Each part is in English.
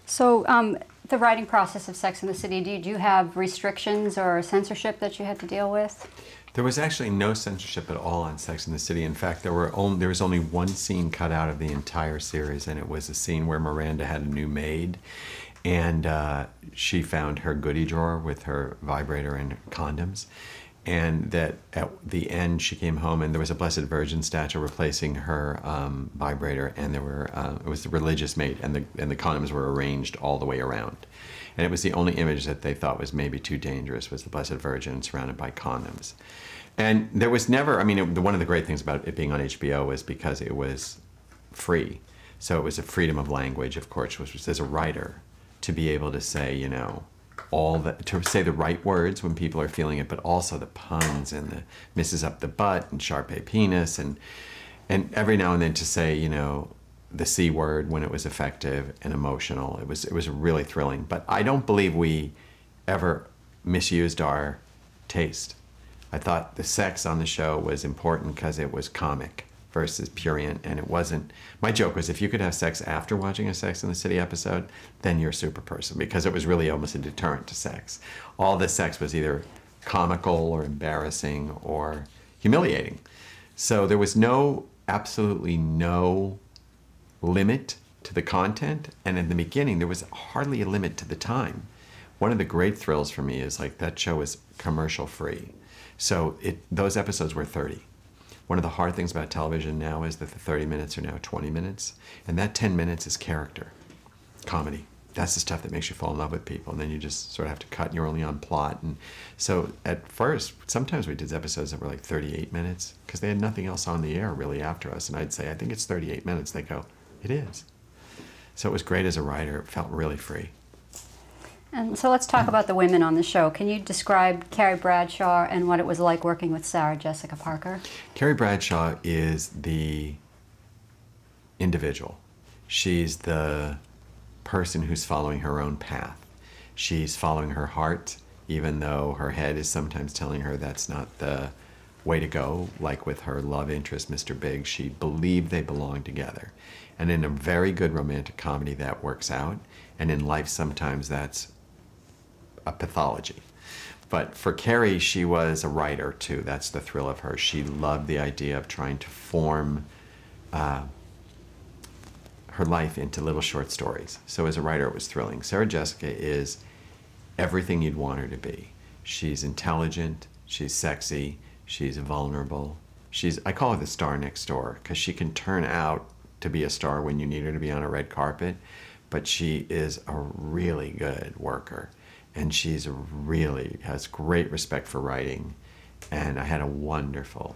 So, the writing process of Sex and the City, did you have restrictions or censorship that you had to deal with? There was actually no censorship at all on Sex and the City. In fact, there was only one scene cut out of the entire series, and it was a scene where Miranda had a new maid, and she found her goodie drawer with her vibrator and condoms, and that at the end she came home and there was a Blessed Virgin statue replacing her vibrator, and it was the religious maid, and the condoms were arranged all the way around. And it was the only image that they thought was maybe too dangerous, was the Blessed Virgin surrounded by condoms. And there was never, I mean, one of the great things about it being on HBO was because it was free. So it was a freedom of language, of course, which was, as a writer, to be able to say, you know, to say the right words when people are feeling it, but also the puns and the misses up the butt and Sharpay penis, and every now and then to say, you know, the C word when it was effective and emotional. It was really thrilling. But I don't believe we ever misused our taste. I thought the sex on the show was important because it was comic versus prurient, and it wasn't. My joke was, if you could have sex after watching a Sex and the City episode, then you're a super person, because it was really almost a deterrent to sex. All the sex was either comical or embarrassing or humiliating. So there was absolutely no limit to the content, and in the beginning there was hardly a limit to the time. One of the great thrills for me is, like, that show is commercial free, so those episodes were 30. One of the hard things about television now is that the 30 minutes are now 20 minutes, and that 10 minutes is character, comedy. That's the stuff that makes you fall in love with people, and then you just sort of have to cut, and you're only on plot. And so at first, sometimes we did episodes that were like 38 minutes, because they had nothing else on the air really after us, and I'd say, I think it's 38 minutes. They go, it is. So it was great as a writer. It felt really free. And so let's talk about the women on the show. Can you describe Carrie Bradshaw and what it was like working with Sarah Jessica Parker? Carrie Bradshaw is the individual. She's the person who's following her own path. She's following her heart, even though her head is sometimes telling her that's not the way to go. Like with her love interest, Mr. Big, she believed they belonged together. And in a very good romantic comedy, that works out. And in life, sometimes that's a pathology. But for Carrie, she was a writer too. That's the thrill of her. She loved the idea of trying to form her life into little short stories. So as a writer, it was thrilling. Sarah Jessica is everything you'd want her to be. She's intelligent, she's sexy, she's vulnerable. I call her the star next door, because she can turn out to be a star when you need her to be on a red carpet, but she is a really good worker, and she's really has great respect for writing. And I had a wonderful,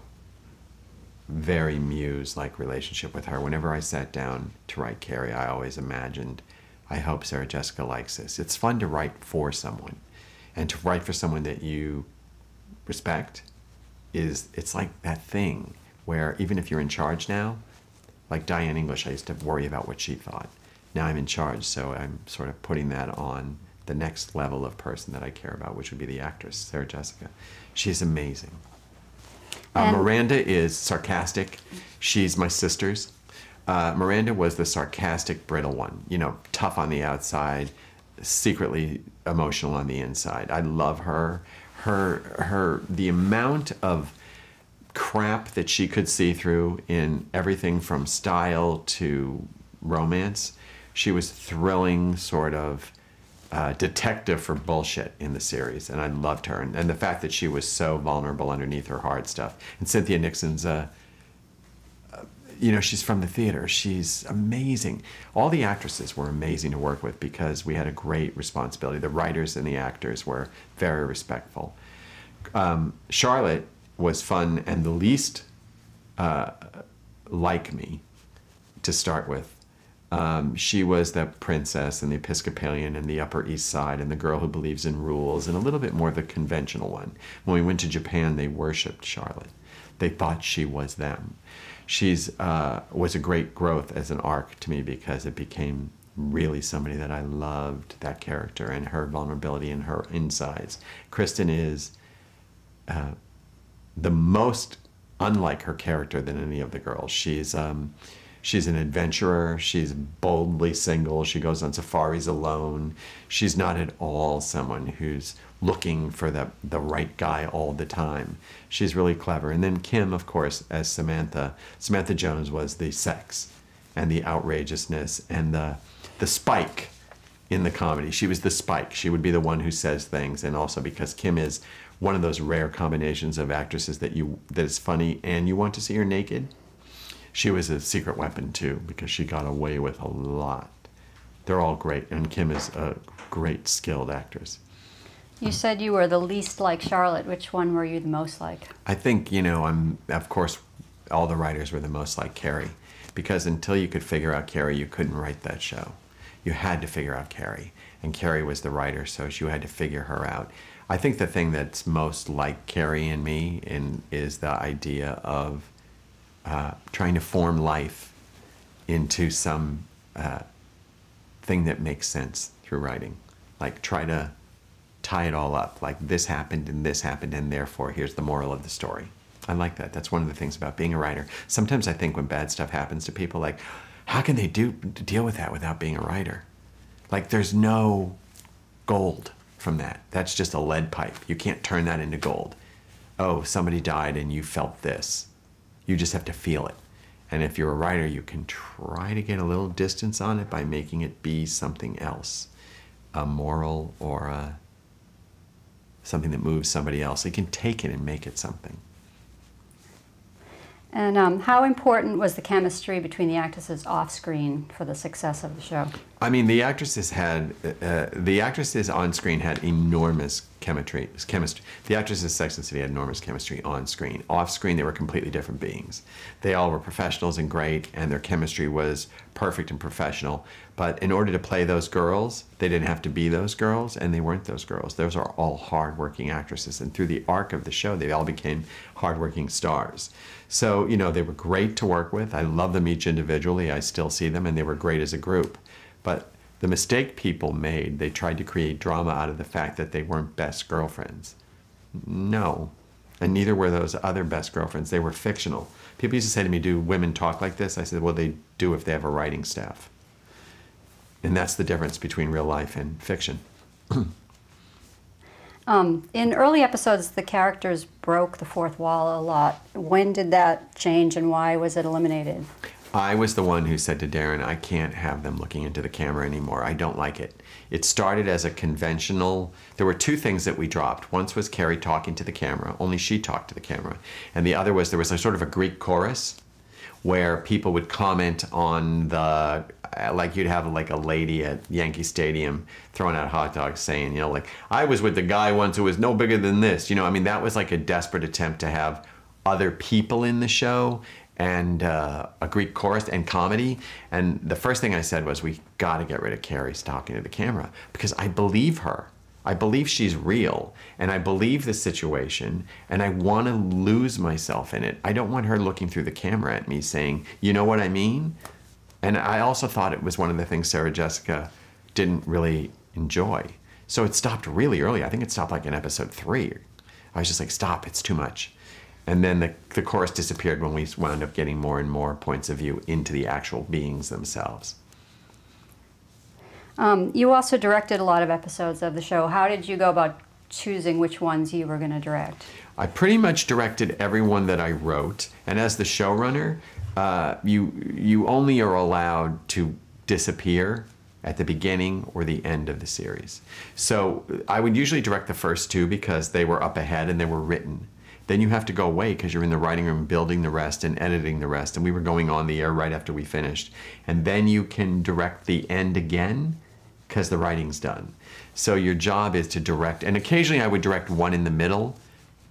very muse-like relationship with her. Whenever I sat down to write Carrie, I always imagined, I hope Sarah Jessica likes this. It's fun to write for someone, and to write for someone that you respect it's like that thing where even if you're in charge now, like Diane English, I used to worry about what she thought. Now I'm in charge, so I'm sort of putting that on the next level of person that I care about, which would be the actress, Sarah Jessica. She's amazing. Miranda is sarcastic. She's my sister's. Miranda was the sarcastic, brittle one. You know, tough on the outside, secretly emotional on the inside. I love her. The amount of crap that she could see through in everything from style to romance. She was thrilling, sort of detective for bullshit in the series, and I loved her. And the fact that she was so vulnerable underneath her hard stuff. And Cynthia Nixon's, you know, she's from the theater. She's amazing. All the actresses were amazing to work with because we had a great responsibility. The writers and the actors were very respectful. Charlotte was fun and the least like me to start with. She was the princess and the Episcopalian and the Upper East Side and the girl who believes in rules, and a little bit more the conventional one. When we went to Japan, they worshipped Charlotte. They thought she was them. She's was a great growth as an arc to me because it became really somebody that I loved, that character and her vulnerability and her insides. Kristen is the most unlike her character than any of the girls. She's She's an adventurer. She's boldly single. She goes on safaris alone. She's not at all someone who's looking for the right guy all the time. She's really clever. And then Kim, of course, as Samantha. Samantha Jones was the sex and the outrageousness and the spike in the comedy. She was the spike. She would be the one who says things. And also because Kim is one of those rare combinations of actresses that is funny and you want to see her naked. She was a secret weapon too, because she got away with a lot. They're all great, and Kim is a great skilled actress. You said you were the least like Charlotte. Which one were you the most like? I think, of course, all the writers were the most like Carrie, because until you could figure out Carrie, you couldn't write that show. You had to figure out Carrie, and Carrie was the writer, so you had to figure her out. I think the thing that's most like Carrie and me is the idea of trying to form life into some thing that makes sense through writing. Like try to tie it all up. Like this happened and therefore here's the moral of the story. I like that. That's one of the things about being a writer. Sometimes I think when bad stuff happens to people, like how can they deal with that without being a writer? Like there's no gold from that. That's just a lead pipe. You can't turn that into gold. Oh, somebody died and you felt this. You just have to feel it. And if you're a writer, you can try to get a little distance on it by making it be something else, a moral or something that moves somebody else. You can take it and make it something. And how important was the chemistry between the actresses off-screen for the success of the show? I mean, the actresses on screen had enormous chemistry. The actresses of Sex and the City had enormous chemistry on screen. Off screen, they were completely different beings. They all were professionals and great, and their chemistry was perfect and professional. But in order to play those girls, they didn't have to be those girls, and they weren't those girls. Those are all hardworking actresses, and through the arc of the show, they all became hardworking stars. So, they were great to work with. I love them each individually. I still see them, and they were great as a group. But the mistake people made, they tried to create drama out of the fact that they weren't best girlfriends. No. And neither were those other best girlfriends. They were fictional. People used to say to me, do women talk like this? I said, well, they do if they have a writing staff. And that's the difference between real life and fiction. In early episodes, the characters broke the fourth wall a lot. When did that change and why was it eliminated? I was the one who said to Darren, I can't have them looking into the camera anymore. I don't like it. It started as a conventional, there were two things that we dropped. Once was Carrie talking to the camera, only she talked to the camera. And the other was there was a sort of a Greek chorus where people would comment on the, like you'd have like a lady at Yankee Stadium throwing out hot dogs saying, like, I was with the guy once who was no bigger than this. I mean, that was like a desperate attempt to have other people in the show and a Greek chorus and comedy. And the first thing I said was, we got to get rid of Carrie talking to the camera because I believe her. I believe she's real, and I believe the situation, and I want to lose myself in it. I don't want her looking through the camera at me saying, you know what I mean? And I also thought it was one of the things Sarah Jessica didn't really enjoy. So it stopped really early. I think it stopped like in episode 3. I was just like, stop, it's too much. And then the chorus disappeared when we wound up getting more and more points of view into the actual beings themselves. You also directed a lot of episodes of the show. How did you go about choosing which ones you were going to direct? I pretty much directed every one that I wrote. And as the showrunner, you only are allowed to disappear at the beginning or the end of the series. So I would usually direct the first 2 because they were up ahead and they were written. Then you have to go away because you're in the writing room building the rest and editing the rest. And we were going on the air right after we finished. And then you can direct the end again because the writing's done. So your job is to direct, and occasionally I would direct one in the middle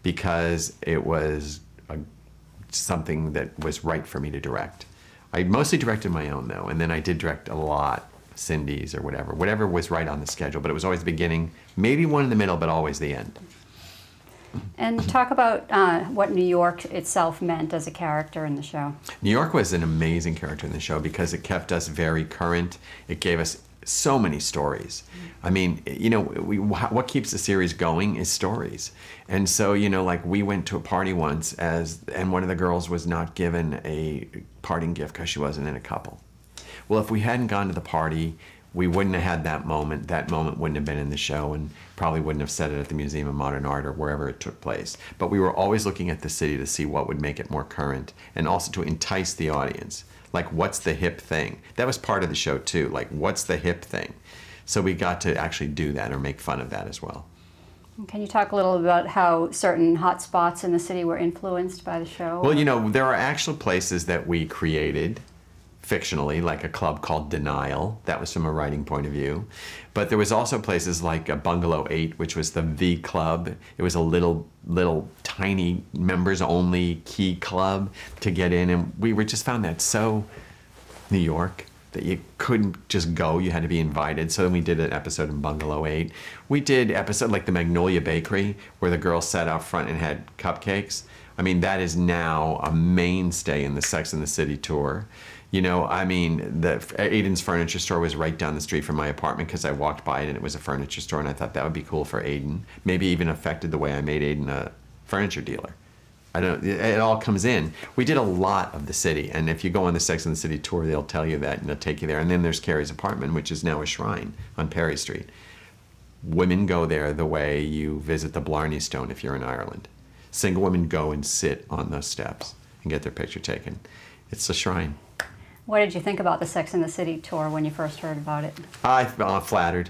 because it was something that was right for me to direct. I mostly directed my own though, and then I did direct a lot, Cindy's or whatever was right on the schedule, but it was always the beginning, maybe one in the middle, but always the end. And talk about what New York itself meant as a character in the show. New York was an amazing character in the show because it kept us very current. It gave us so many stories. I mean, you know, what keeps the series going is stories. And so, you know, like we went to a party once and one of the girls was not given a parting gift because she wasn't in a couple. Well, if we hadn't gone to the party, we wouldn't have had that moment. That moment wouldn't have been in the show and probably wouldn't have said it at the Museum of Modern Art or wherever it took place. But we were always looking at the city to see what would make it more current and also to entice the audience. Like, what's the hip thing? That was part of the show, too. Like, what's the hip thing? So we got to actually do that or make fun of that as well. Can you talk a little about how certain hot spots in the city were influenced by the show? Well, you know, there are actual places that we created fictionally, like a club called Denial. That was from a writing point of view. But there was also places like a Bungalow 8, which was the V Club. It was a little tiny members-only key club to get in. And we just found that so New York that you couldn't just go. You had to be invited. So then we did an episode in Bungalow 8. We did episode like the Magnolia Bakery, where the girls sat out front and had cupcakes. I mean, that is now a mainstay in the Sex and the City tour. You know, I mean, Aiden's furniture store was right down the street from my apartment because I walked by it and it was a furniture store, and I thought that would be cool for Aiden. Maybe even affected the way I made Aiden a furniture dealer. I don't. It all comes in. We did a lot of the city, and if you go on the Sex and the City tour, they'll tell you that and they'll take you there. And then there's Carrie's apartment, which is now a shrine on Perry Street. Women go there the way you visit the Blarney Stone if you're in Ireland. Single women go and sit on those steps and get their picture taken. It's a shrine. What did you think about the Sex and the City tour when you first heard about it? I'm flattered.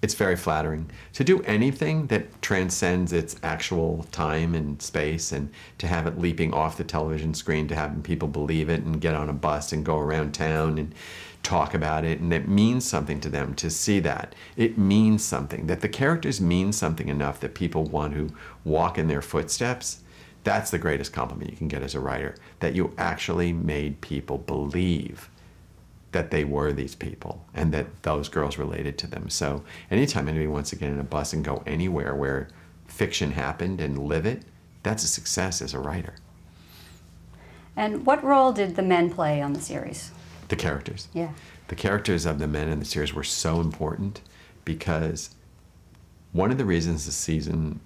It's very flattering. To do anything that transcends its actual time and space and to have it leaping off the television screen, to have people believe it and get on a bus and go around town and talk about it, and it means something to them to see that. It means something, that the characters mean something enough that people want to walk in their footsteps. That's the greatest compliment you can get as a writer, that you actually made people believe that they were these people and that those girls related to them. So anytime anybody wants to get in a bus and go anywhere where fiction happened and live it, that's a success as a writer. And what role did the men play on the series? The characters. Yeah. The characters of the men in the series were so important because one of the reasons the season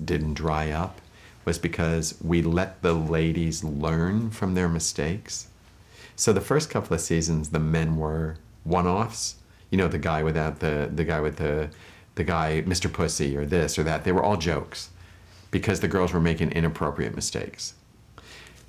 didn't dry up was because we let the ladies learn from their mistakes. So the first couple of seasons, the men were one-offs. You know, the guy without the guy with the guy, Mr. Pussy, or this or that. They were all jokes because the girls were making inappropriate mistakes.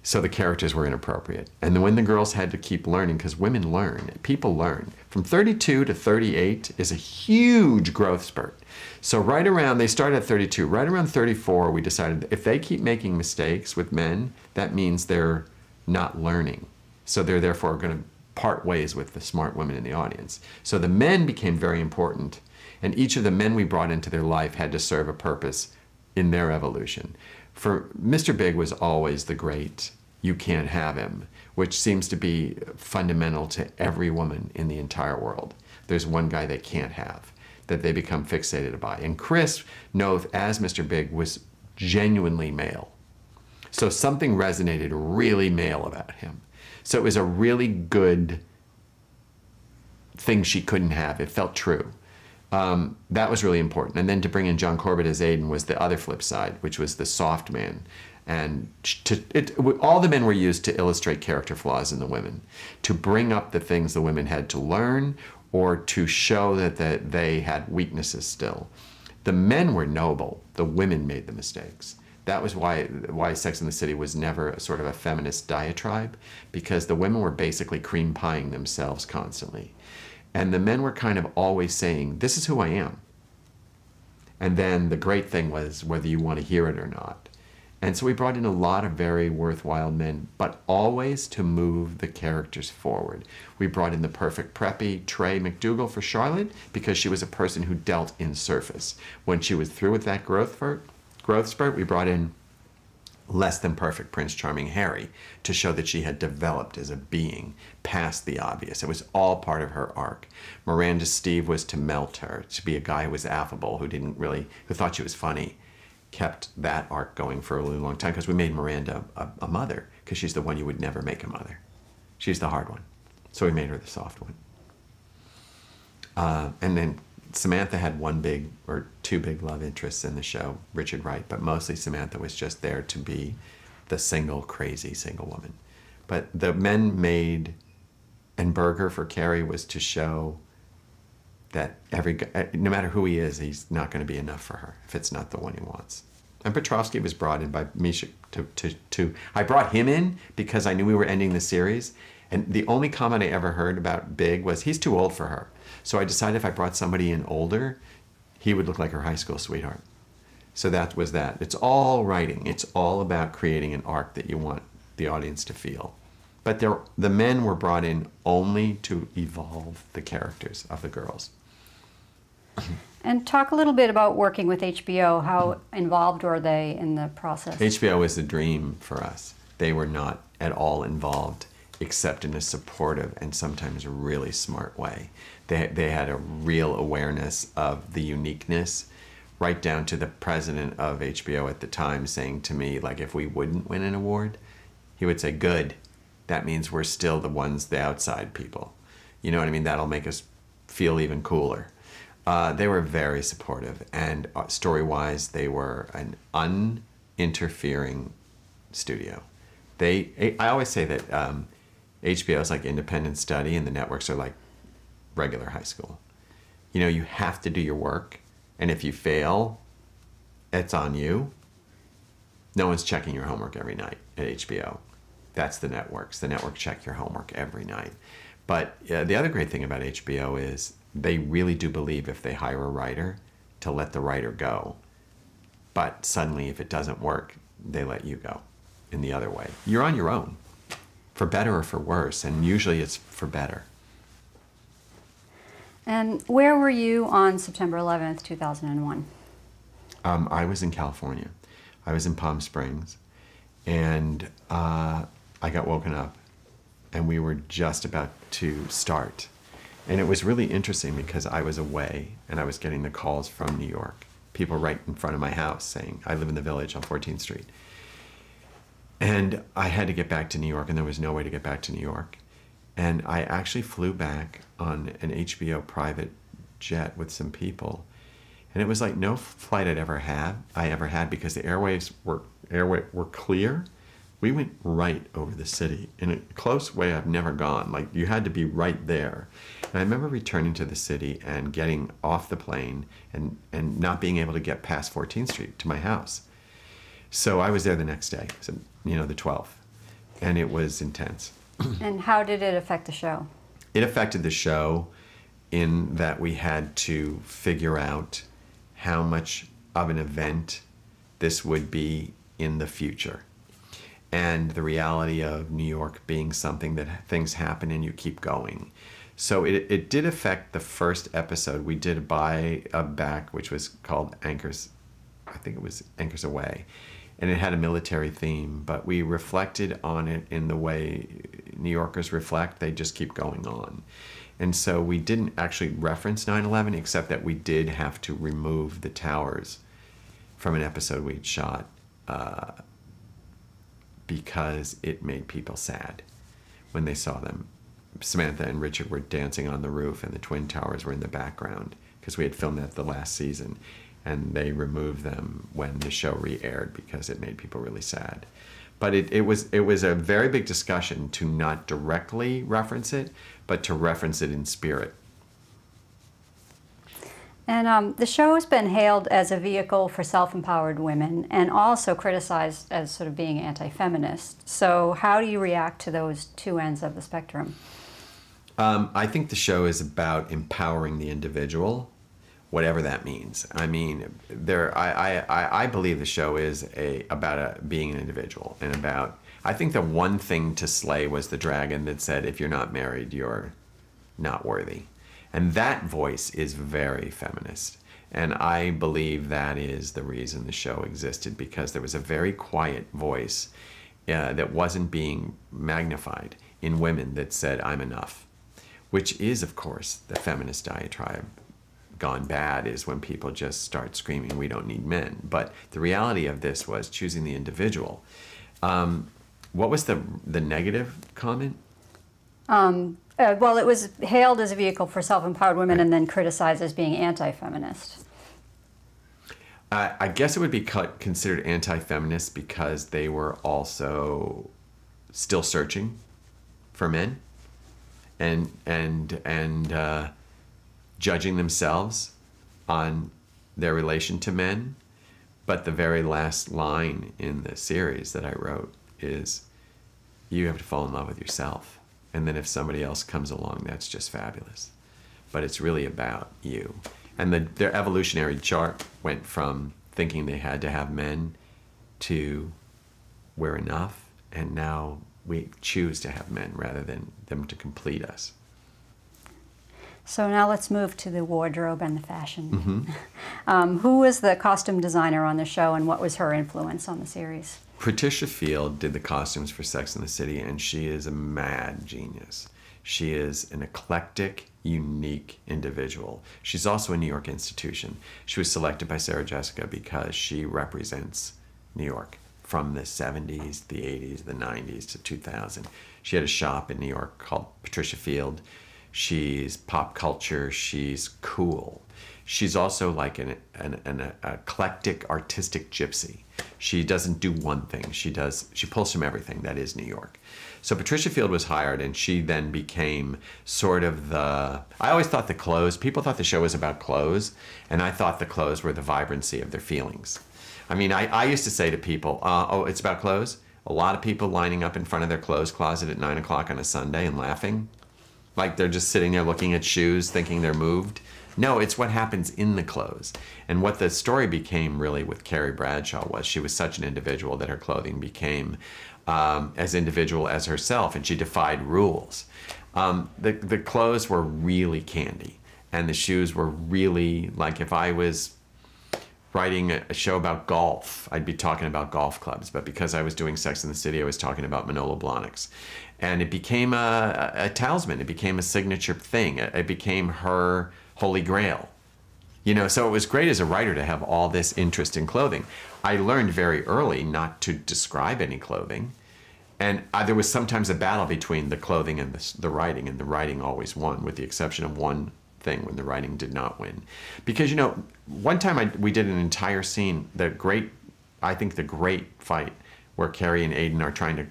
So the characters were inappropriate. And then when the girls had to keep learning, because women learn, people learn. From 32 to 38 is a huge growth spurt. So right around, they started at 32, right around 34, we decided if they keep making mistakes with men, that means they're not learning. So they're therefore going to part ways with the smart women in the audience. So the men became very important, and each of the men we brought into their life had to serve a purpose in their evolution. For Mr. Big was always the great, you can't have him, which seems to be fundamental to every woman in the entire world. There's one guy they can't have, that they become fixated by. And Chris Noth, as Mr. Big, was genuinely male. So something resonated really male about him. So it was a really good thing she couldn't have. It felt true. That was really important. And then to bring in John Corbett as Aiden was the other flip side, which was the soft man. And all the men were used to illustrate character flaws in the women, to bring up the things the women had to learn or to show that they had weaknesses still. The men were noble. The women made the mistakes. That was why Sex and the City was never a sort of a feminist diatribe, because the women were basically cream pieing themselves constantly. And the men were kind of always saying, this is who I am. And then the great thing was whether you want to hear it or not. And so we brought in a lot of very worthwhile men, but always to move the characters forward. We brought in the perfect preppy Trey McDougal for Charlotte because she was a person who dealt in surface. When she was through with that growth spurt, we brought in less than perfect Prince Charming Harry to show that she had developed as a being past the obvious. It was all part of her arc. Miranda Steve was to melt her, to be a guy who was affable, who thought she was funny. Kept that arc going for a really long time because we made Miranda a mother, because she's the one you would never make a mother. She's the hard one. So we made her the soft one. And then Samantha had one big or two big love interests in the show, Richard Wright, but mostly Samantha was just there to be the single, crazy single woman. But the men made, and Berger for Carrie was to show that no matter who he is, he's not going to be enough for her if it's not the one he wants. And Petrovsky was brought in by Misha I brought him in because I knew we were ending the series. And the only comment I ever heard about Big was, he's too old for her. So I decided if I brought somebody in older, he would look like her high school sweetheart. So that was that. It's all writing. It's all about creating an arc that you want the audience to feel. But the men were brought in only to evolve the characters of the girls. And talk a little bit about working with HBO. How involved were they in the process? HBO was a dream for us. They were not at all involved, except in a supportive and sometimes really smart way. They had a real awareness of the uniqueness, right down to the president of HBO at the time saying to me, like, if we wouldn't win an award, he would say, good, that means we're still the ones, the outside people. You know what I mean? That'll make us feel even cooler. They were very supportive, and story-wise, they were an uninterfering studio. I always say that HBO is like independent study, and the networks are like regular high school. You know, you have to do your work, and if you fail, it's on you. No one's checking your homework every night at HBO. That's the networks. The networks check your homework every night. But the other great thing about HBO is they really do believe if they hire a writer to let the writer go. But suddenly, if it doesn't work, they let you go in the other way. You're on your own, for better or for worse, and usually it's for better. And where were you on September 11th, 2001? I was in California. I was in Palm Springs, and I got woken up, and we were just about to start. And it was really interesting because I was away, and I was getting the calls from New York. People right in front of my house saying, I live in the Village on 14th Street. And I had to get back to New York, and there was no way to get back to New York. And I actually flew back on an HBO private jet with some people. And it was like no flight I ever had because the airwaves were clear. We went right over the city in a close way I've never gone. Like, you had to be right there. And I remember returning to the city and getting off the plane and not being able to get past 14th Street to my house. So I was there the next day, so, you know, the 12th. And it was intense. And how did it affect the show? It affected the show in that we had to figure out how much of an event this would be in the future. And the reality of New York being something that things happen and you keep going. So it did affect the first episode. We did a back, which was called Anchors, I think it was Anchors Away. And it had a military theme, but we reflected on it in the way New Yorkers reflect. They just keep going on. And so we didn't actually reference 9/11, except that we did have to remove the towers from an episode we'd shot because it made people sad when they saw them. Samantha and Richard were dancing on the roof, and the Twin Towers were in the background because we had filmed that the last season. And they removed them when the show re-aired because it made people really sad. But it was a very big discussion to not directly reference it, but to reference it in spirit. And the show has been hailed as a vehicle for self-empowered women and also criticized as sort of being anti-feminist. So how do you react to those two ends of the spectrum? I think the show is about empowering the individual, whatever that means. I mean, I believe the show is about being an individual and about. I think the one thing to slay was the dragon that said, "If you're not married, you're not worthy," and that voice is very feminist. And I believe that is the reason the show existed, because there was a very quiet voice that wasn't being magnified in women that said, "I'm enough," which is, of course, the feminist diatribe. Gone bad is when people just start screaming, "We don't need men." But the reality of this was choosing the individual. What was the negative comment? Well, it was hailed as a vehicle for self-empowered women and then criticized as being anti-feminist. I guess it would be considered anti-feminist because they were also still searching for men and judging themselves on their relation to men. But the very last line in the series that I wrote is, you have to fall in love with yourself. And then if somebody else comes along, that's just fabulous. But it's really about you. And their evolutionary chart went from thinking they had to have men to we're enough. And now we choose to have men rather than them to complete us. So now let's move to the wardrobe and the fashion. Who was the costume designer on the show, and what was her influence on the series? Patricia Field did the costumes for Sex and the City, and she is a mad genius. She is an eclectic, unique individual. She's also a New York institution. She was selected by Sarah Jessica because she represents New York from the 70s, the 80s, the 90s to 2000. She had a shop in New York called Patricia Field. She's pop culture. She's cool. She's also like an eclectic, artistic gypsy. She doesn't do one thing. She pulls from everything that is New York. So Patricia Field was hired, and she then became sort of I always thought people thought the show was about clothes, and I thought the clothes were the vibrancy of their feelings. I mean, I used to say to people, oh, it's about clothes? A lot of people lining up in front of their clothes closet at 9 o'clock on a Sunday and laughing. Like they're just sitting there looking at shoes, thinking they're moved. No, it's what happens in the clothes. And what the story became really with Carrie Bradshaw was she was such an individual that her clothing became as individual as herself, and she defied rules. The clothes were really candy, and the shoes were really, like if I was writing a show about golf, I'd be talking about golf clubs. But because I was doing Sex and the City, I was talking about Manolo Blahniks. And it became a talisman. It became a signature thing. It became her holy grail. You know, so it was great as a writer to have all this interest in clothing. I learned very early not to describe any clothing. And there was sometimes a battle between the clothing and the writing, and the writing always won, with the exception of one thing when the writing did not win. Because, you know, one time we did an entire scene, I think the great fight where Carrie and Aiden are trying to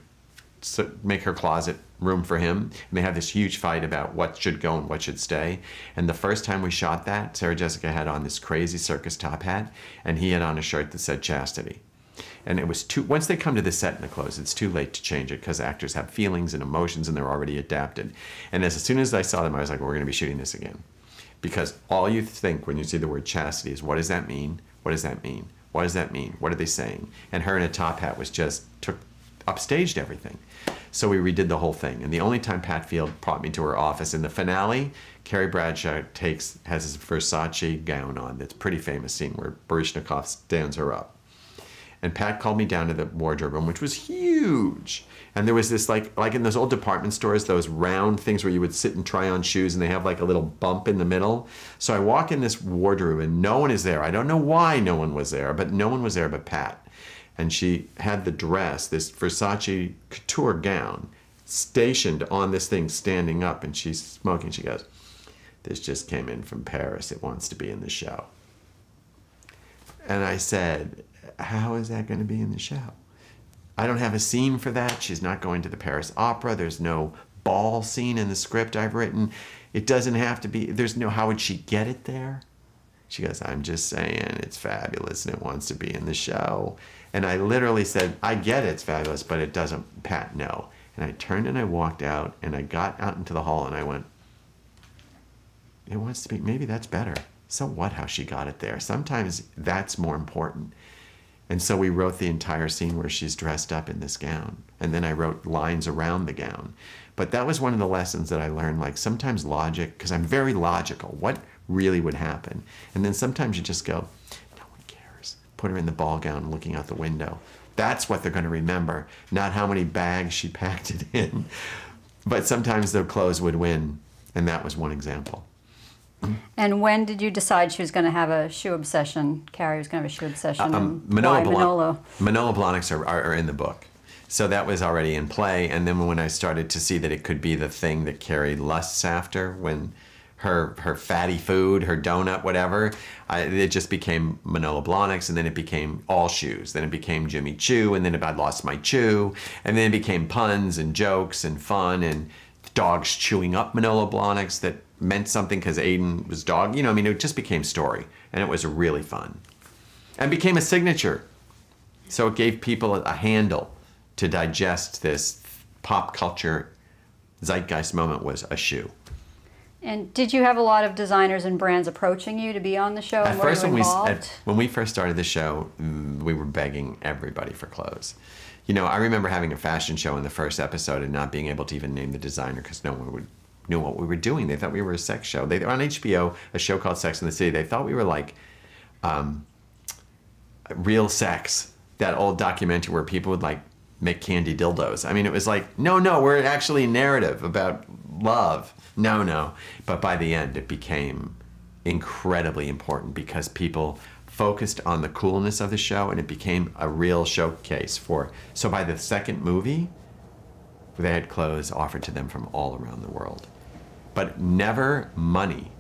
make her closet room for him, and they have this huge fight about what should go and what should stay. And the first time we shot that, Sarah Jessica had on this crazy circus top hat, and he had on a shirt that said chastity. And it was once they come to the set in the clothes, it's too late to change it because actors have feelings and emotions and they're already adapted. And as soon as I saw them, I was like, well, we're going to be shooting this again. Because all you think when you see the word chastity is, what does that mean? What does that mean? What does that mean? What are they saying? And her in a top hat was just upstaged everything. So we redid the whole thing. And the only time Pat Field brought me to her office in the finale, Carrie Bradshaw has his Versace gown on. That's a pretty famous scene where Baryshnikov stands her up. And Pat called me down to the wardrobe room, which was huge. And there was this, like in those old department stores, those round things where you would sit and try on shoes, and they have like a little bump in the middle. So I walk in this wardrobe, and no one is there. I don't know why no one was there, but no one was there but Pat. And she had the dress, this Versace couture gown, stationed on this thing, standing up, and she's smoking. She goes, "This just came in from Paris. It wants to be in the show." And I said, how is that going to be in the show? I don't have a scene for that. She's not going to the Paris Opera. There's no ball scene in the script I've written. It doesn't have to be. How would she get it there? She goes, I'm just saying it's fabulous and it wants to be in the show. And I literally said, I get it's fabulous, but it doesn't, Pat, no. And I turned and I walked out, and I got out into the hall and I went, it wants to be, maybe that's better. So what how she got it there? Sometimes that's more important. And so we wrote the entire scene where she's dressed up in this gown. And then I wrote lines around the gown. But that was one of the lessons that I learned, like sometimes logic, because I'm very logical. What really would happen? And then sometimes you just go, no one cares. Put her in the ball gown looking out the window. That's what they're going to remember, not how many bags she packed it in. But sometimes the clothes would win. And that was one example. And when did you decide she was going to have a shoe obsession? Carrie was going to have a shoe obsession. Manolo Blahniks are in the book. So that was already in play. And then when I started to see that it could be the thing that Carrie lusts after, when her fatty food, her donut, whatever, it just became Manolo Blahniks, and then it became all shoes. Then it became Jimmy Choo, and then I lost my chew, and then it became puns and jokes and fun and dogs chewing up Manolo Blahniks that meant something because Aiden was dog. You know, I mean, it just became story, and it was really fun. And became a signature. So it gave people a handle to digest this pop culture zeitgeist moment was a shoe. And did you have a lot of designers and brands approaching you to be on the show? At and were first, you involved? when we first started the show, we were begging everybody for clothes. You know, I remember having a fashion show in the first episode and not being able to even name the designer because no one knew what we were doing. They thought we were a sex show. They were on HBO, a show called Sex and the City. They thought we were like Real Sex, that old documentary where people would like make candy dildos. I mean, it was like, no, we're actually a narrative about love. No. But by the end, it became incredibly important because people focused on the coolness of the show, and it became a real showcase for. So by the second movie, they had clothes offered to them from all around the world. But never money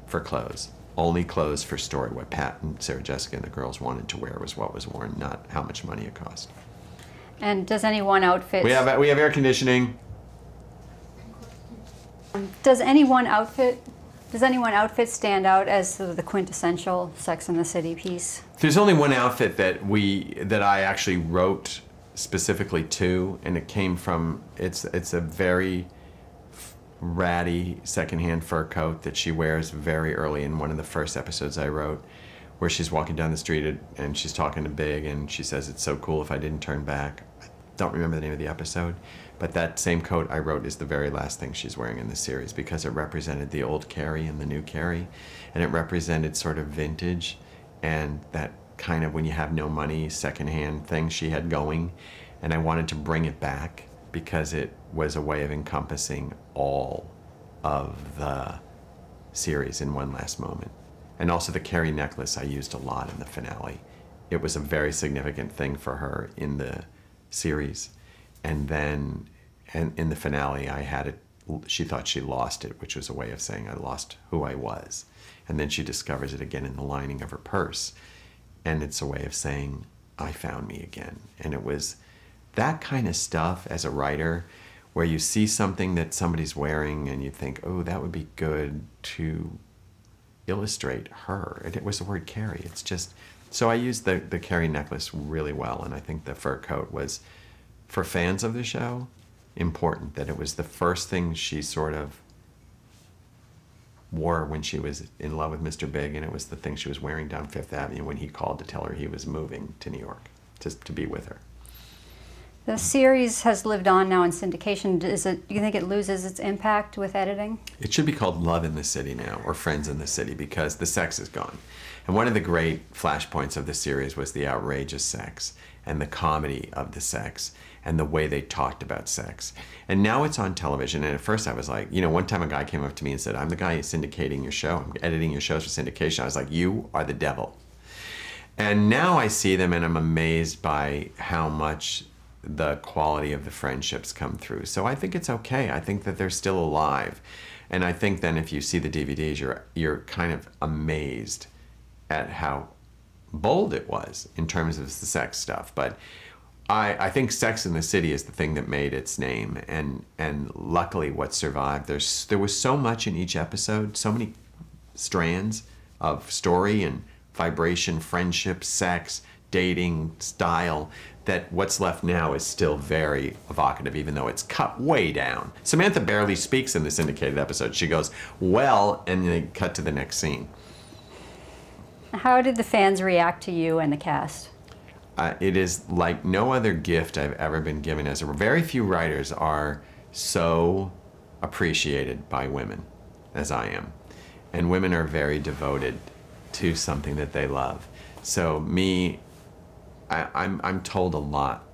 for clothes. Only clothes for story. What Pat and Sarah Jessica and the girls wanted to wear was what was worn, not how much money it cost. And does any one outfit... We have air conditioning. Does any one outfit stand out as sort of the quintessential Sex and the City piece? There's only one outfit that I actually wrote specifically to, and it came from, it's a very ratty secondhand fur coat that she wears very early in one of the first episodes I wrote, where she's walking down the street and she's talking to Big, and she says, "It's so cool if I didn't turn back." I don't remember the name of the episode, but that same coat I wrote is the very last thing she's wearing in the series because it represented the old Carrie and the new Carrie, and it represented sort of vintage and that kind of when you have no money secondhand thing she had going, and I wanted to bring it back because it was a way of encompassing all of the series in one last moment. And also the Carrie necklace I used a lot in the finale. It was a very significant thing for her in the series. And then in the finale, I had it, she thought she lost it, which was a way of saying I lost who I was. And then she discovers it again in the lining of her purse. And it's a way of saying, I found me again. And it was that kind of stuff as a writer where you see something that somebody's wearing and you think, oh, that would be good to illustrate her. And it was the word Carrie. It's just, so I used the Carrie necklace really well, and I think the fur coat was, for fans of the show, important that it was the first thing she sort of wore when she was in love with Mr. Big, and it was the thing she was wearing down Fifth Avenue when he called to tell her he was moving to New York, just to be with her. The series has lived on now in syndication. Do you think it loses its impact with editing? It should be called Love in the City now, or Friends in the City, because the sex is gone. And one of the great flashpoints of the series was the outrageous sex and the comedy of the sex and the way they talked about sex. And now it's on television, and at first I was like, you know, one time a guy came up to me and said, "I'm the guy syndicating your show, I'm editing your shows for syndication." I was like, you are the devil. And now I see them and I'm amazed by how much the quality of the friendships come through. So I think it's okay. I think that they're still alive. And I think then if you see the DVDs, you're kind of amazed at how bold it was in terms of the sex stuff. But I think Sex in the City is the thing that made its name, and luckily what survived. There was so much in each episode, so many strands of story and vibration, friendship, sex, dating, style, that what's left now is still very evocative, even though it's cut way down. Samantha barely speaks in the syndicated episode. She goes, "Well," and they cut to the next scene. How did the fans react to you and the cast? It is like no other gift I've ever been given. Very few writers are so appreciated by women as I am. And women are very devoted to something that they love. So me, I'm told a lot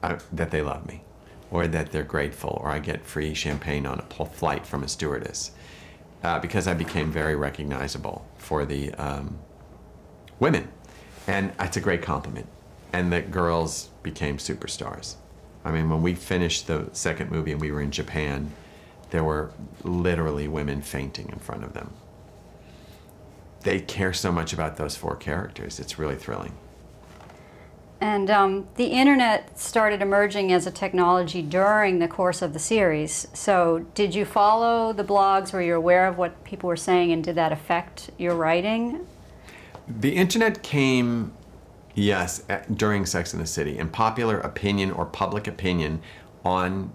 that they love me, or that they're grateful, or I get free champagne on a flight from a stewardess, because I became very recognizable for the women. And it's a great compliment. and that girls became superstars. I mean, when we finished the second movie and we were in Japan, there were literally women fainting in front of them. They care so much about those 4 characters. It's really thrilling. And the internet started emerging as a technology during the course of the series. So did you follow the blogs? Were you aware of what people were saying, and did that affect your writing? The internet came, yes, during Sex and the City, and popular opinion or public opinion on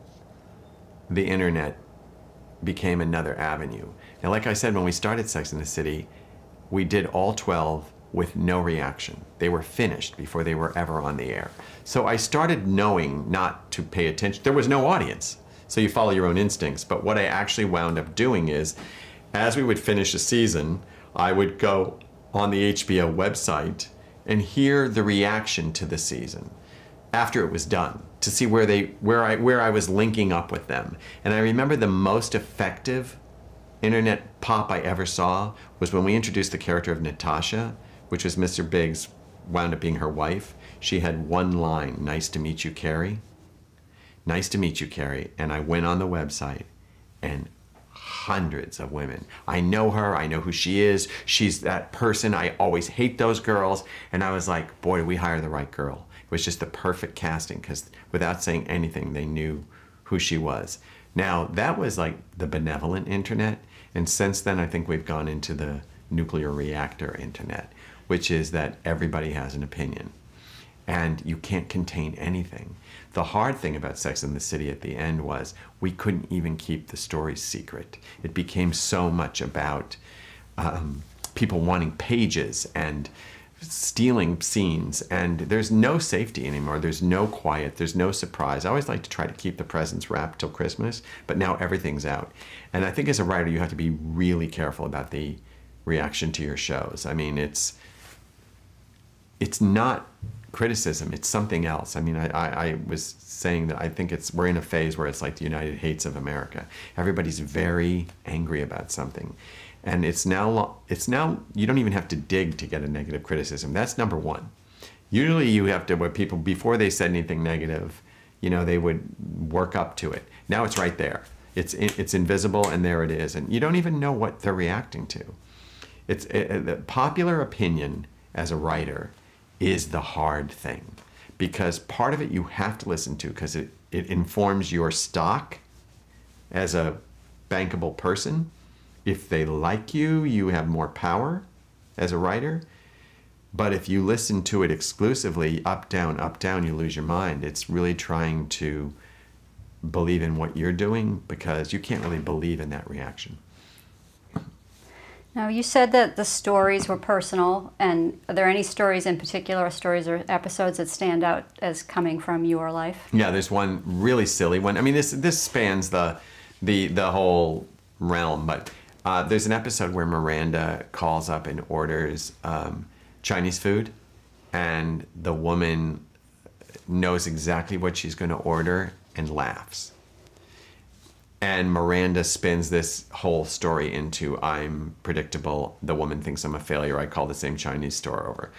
the internet became another avenue. And like I said, when we started Sex and the City, we did all 12 with no reaction. They were finished before they were ever on the air. So I started knowing not to pay attention. There was no audience, so you follow your own instincts. But what I actually wound up doing is, as we would finish a season, I would go on the HBO website and hear the reaction to the season after it was done, to see where I was linking up with them. And I remember the most effective internet pop I ever saw was when we introduced the character of Natasha, which was Mr. Biggs, wound up being her wife. She had one line, "Nice to meet you, Carrie." "Nice to meet you, Carrie." And I went on the website, and hundreds of women. "I know her, I know who she is, she's that person, I always hate those girls." And I was like, boy, did we hire the right girl. It was just the perfect casting, because without saying anything, they knew who she was. Now, that was like the benevolent internet, and since then I think we've gone into the nuclear reactor internet, which is that everybody has an opinion, and you can't contain anything. The hard thing about Sex and the City at the end was we couldn't even keep the story secret. It became so much about people wanting pages and stealing scenes, and there's no safety anymore. There's no quiet, there's no surprise. I always like to try to keep the presents wrapped till Christmas, but now everything's out. And I think as a writer, you have to be really careful about the reaction to your shows. I mean, it's not criticism, it's something else. I mean, I was saying that I think we're in a phase where it's like the United Hates of America. Everybody's very angry about something. And it's now, you don't even have to dig to get a negative criticism. That's number one. Usually you have to, where people, before they said anything negative, you know, they would work up to it. Now it's right there. It's invisible, and there it is. And you don't even know what they're reacting to. The popular opinion as a writer is the hard thing, because part of it you have to listen to, because it informs your stock as a bankable person. If they like you, you have more power as a writer. But if you listen to it exclusively, up, down, you lose your mind. It's really trying to believe in what you're doing, because you can't really believe in that reaction. Now, you said that the stories were personal, and are there any stories in particular, stories or episodes that stand out as coming from your life? Yeah, there's one really silly one. I mean, this spans the whole realm, but there's an episode where Miranda calls up and orders Chinese food, and the woman knows exactly what she's going to order and laughs. And Miranda spins this whole story into, I'm predictable, the woman thinks I'm a failure, I call the same Chinese store over.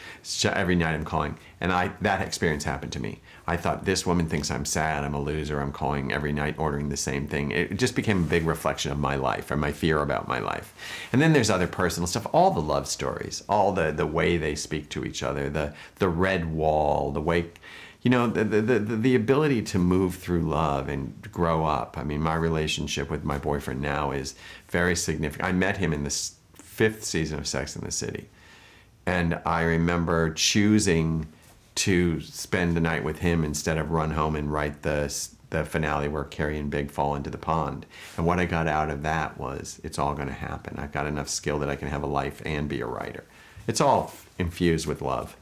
Every night I'm calling. And that experience happened to me. I thought, this woman thinks I'm sad, I'm a loser, I'm calling every night ordering the same thing. It just became a big reflection of my life, or my fear about my life. And then there's other personal stuff, all the love stories, all the way they speak to each other, the red wall, the way, you know, the ability to move through love and grow up. I mean, my relationship with my boyfriend now is very significant. I met him in the 5th season of Sex and the City. And I remember choosing to spend the night with him instead of run home and write the finale where Carrie and Big fall into the pond. And what I got out of that was, it's all going to happen. I've got enough skill that I can have a life and be a writer. It's all infused with love.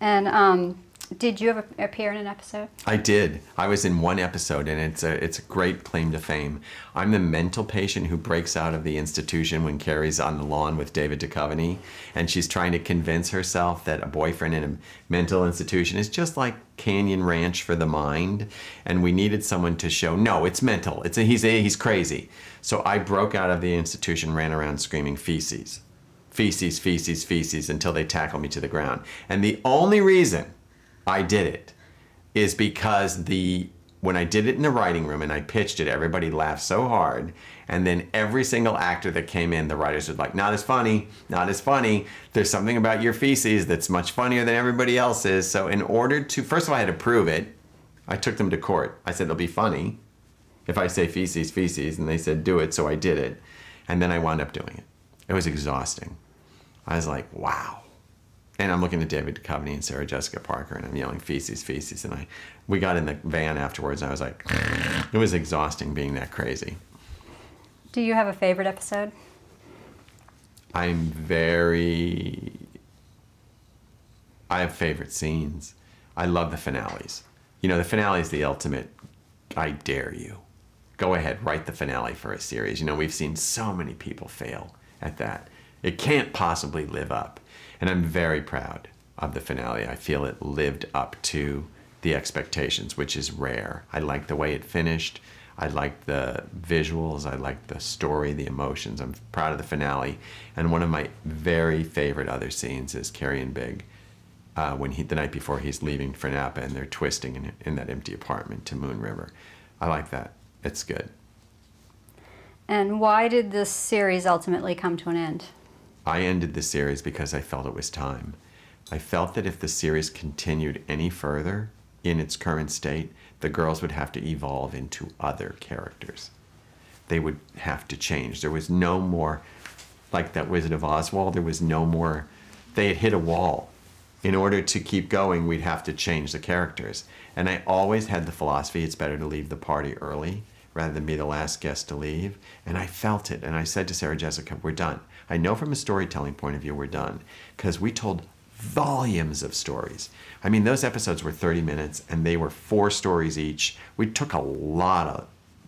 And did you ever appear in an episode? I did. I was in one episode, and it's a great claim to fame. I'm the mental patient who breaks out of the institution when Carrie's on the lawn with David Duchovny, and she's trying to convince herself that a boyfriend in a mental institution is just like Canyon Ranch for the mind, and we needed someone to show, no, it's mental. He's crazy. So I broke out of the institution, ran around screaming feces. feces, feces, feces until they tackle me to the ground. And the only reason I did it is because when I did it in the writing room and I pitched it, everybody laughed so hard. And then every single actor that came in, the writers were like, not as funny, not as funny. There's something about your feces that's much funnier than everybody else's. So in order to, first of all, I had to prove it. I took them to court. I said, it'll be funny if I say feces, feces. And they said, do it. So I did it. And then I wound up doing it. It was exhausting. I was like, wow. And I'm looking at David Duchovny and Sarah Jessica Parker, and I'm yelling feces, feces. And we got in the van afterwards, and I was like, it was exhausting being that crazy. Do you have a favorite episode? I have favorite scenes. I love the finales. You know, the finale is the ultimate, I dare you. Go ahead, write the finale for a series. You know, we've seen so many people fail at that. It can't possibly live up. And I'm very proud of the finale. I feel it lived up to the expectations, which is rare. I like the way it finished. I like the visuals. I like the story, the emotions. I'm proud of the finale. And one of my very favorite other scenes is Carrie and Big, when the night before he's leaving for Napa and they're twisting in that empty apartment to Moon River. I like that. It's good. And why did this series ultimately come to an end? I ended the series because I felt it was time. I felt that if the series continued any further in its current state, the girls would have to evolve into other characters. They would have to change. There was no more, like that Wizard of Oswald, there was no more, they had hit a wall. In order to keep going, we'd have to change the characters. And I always had the philosophy, it's better to leave the party early rather than be the last guest to leave. And I felt it. And I said to Sarah Jessica, we're done. I know from a storytelling point of view we're done, because we told volumes of stories. I mean, those episodes were 30 minutes, and they were 4 stories each. We took a lot of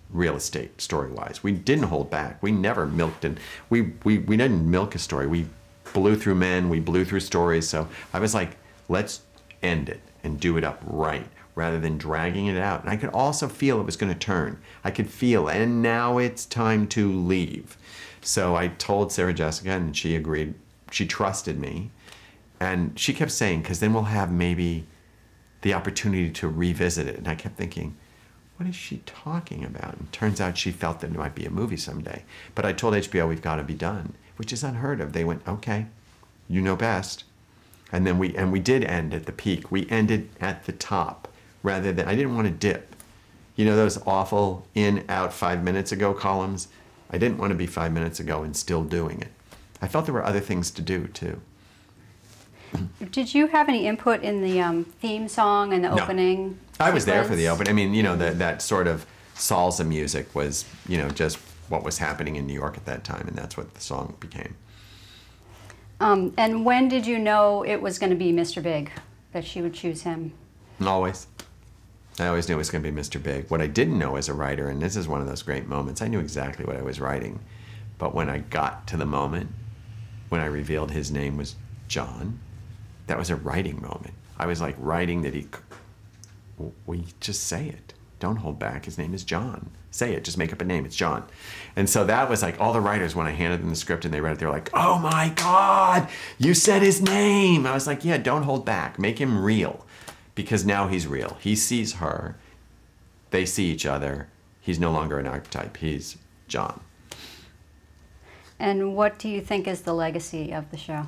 real estate story-wise. We didn't hold back. We never milked, and we didn't milk a story. We blew through men. We blew through stories. So I was like, let's end it and do it up right, rather than dragging it out. And I could also feel it was going to turn. I could feel, and now it's time to leave. So I told Sarah Jessica, and she agreed. She trusted me. And she kept saying, because then we'll have maybe the opportunity to revisit it. And I kept thinking, what is she talking about? And turns out she felt that it might be a movie someday. But I told HBO, we've got to be done, which is unheard of. They went, okay, you know best. And then we did end at the peak. We ended at the top rather than, I didn't want to dip. You know those awful in, out, 5 minutes ago columns? I didn't want to be 5 minutes ago and still doing it. I felt there were other things to do too. Did you have any input in the theme song and the opening? I was there for the opening. I mean, you know, that sort of salsa music was, you know, just what was happening in New York at that time, and that's what the song became. And when did you know it was going to be Mr. Big, that she would choose him? Always. I always knew it was going to be Mr. Big. What I didn't know as a writer, and this is one of those great moments, I knew exactly what I was writing. But when I got to the moment, when I revealed his name was John, that was a writing moment. I was like writing that we just say it. Don't hold back. His name is John. Say it. Just make up a name. It's John. And so that was like all the writers, when I handed them the script and they read it, they were like, oh my God, you said his name. I was like, yeah, don't hold back. Make him real. Because now he's real. He sees her. They see each other. He's no longer an archetype. He's John. And what do you think is the legacy of the show?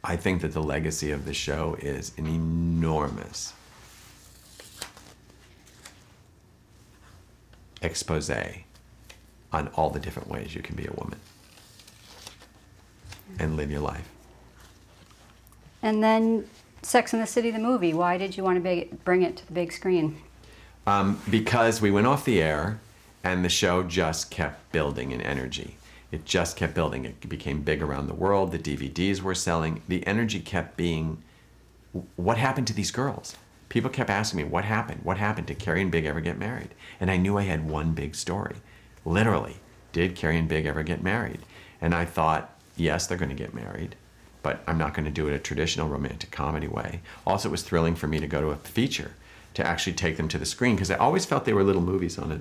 I think that the legacy of the show is an enormous expose on all the different ways you can be a woman and live your life. And then Sex and the City, the movie. Why did you want to bring it to the big screen? Because we went off the air and the show just kept building in energy. It just kept building. It became big around the world. The DVDs were selling. The energy kept being, what happened to these girls? People kept asking me, what happened? What happened? Did Carrie and Big ever get married? And I knew I had one big story. Literally, did Carrie and Big ever get married? And I thought, yes, they're going to get married, but I'm not going to do it a traditional romantic comedy way. Also, it was thrilling for me to go to a feature, to actually take them to the screen, because I always felt they were little movies on a